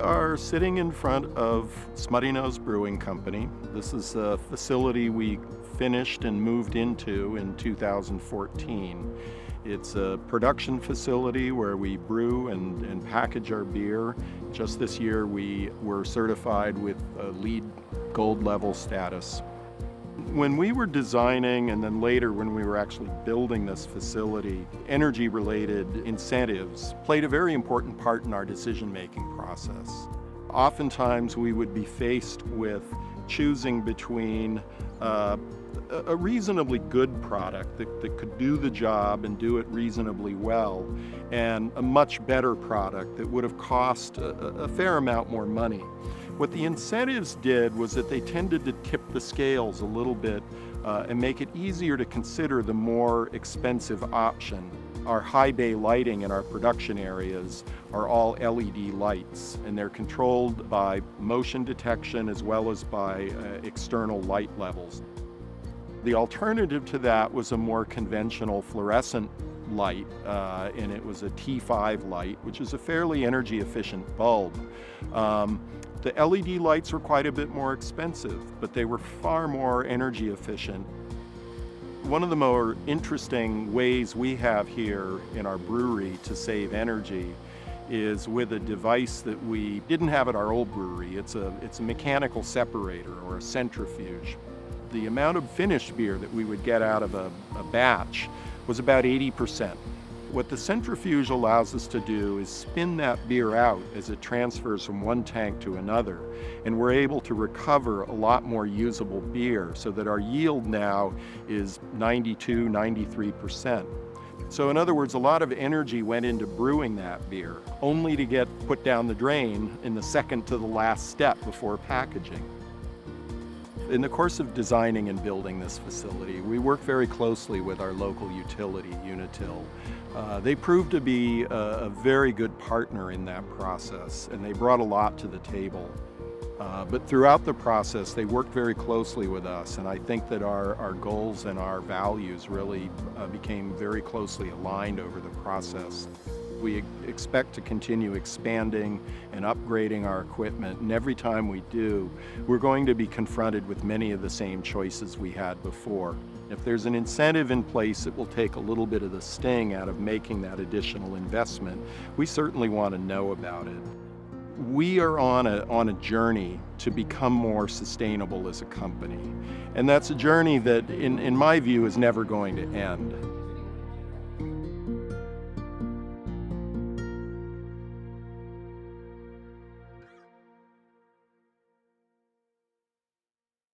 are sitting in front of Smuttynose Brewing Company. This is a facility we finished and moved into in 2014. It's a production facility where we brew and package our beer. Just this year we were certified with a LEED gold level status. When we were designing, and then later when we were actually building this facility, energy-related incentives played a very important part in our decision-making process. Oftentimes we would be faced with choosing between a reasonably good product that could do the job and do it reasonably well, and a much better product that would have cost a fair amount more money. What the incentives did was that they tended to tip the scales a little bit and make it easier to consider the more expensive option. Our high bay lighting in our production areas are all LED lights, and they're controlled by motion detection as well as by external light levels. The alternative to that was a more conventional fluorescent light, and it was a T5 light, which is a fairly energy efficient bulb. The LED lights were quite a bit more expensive, but they were far more energy efficient. One of the more interesting ways we have here in our brewery to save energy is with a device that we didn't have at our old brewery. It's a mechanical separator, or a centrifuge. The amount of finished beer that we would get out of a batch was about 80%. What the centrifuge allows us to do is spin that beer out as it transfers from one tank to another, and we're able to recover a lot more usable beer so that our yield now is 92, 93%. So in other words, a lot of energy went into brewing that beer, only to get put down the drain in the second to the last step before packaging. In the course of designing and building this facility, we work very closely with our local utility, Unitil. They proved to be a very good partner in that process, and they brought a lot to the table. But throughout the process, they worked very closely with us, and I think that our goals and our values really became very closely aligned over the process. We expect to continue expanding and upgrading our equipment, and every time we do, we're going to be confronted with many of the same choices we had before. If there's an incentive in place that will take a little bit of the sting out of making that additional investment, we certainly want to know about it. We are on a journey to become more sustainable as a company, and that's a journey that, in my view, is never going to end.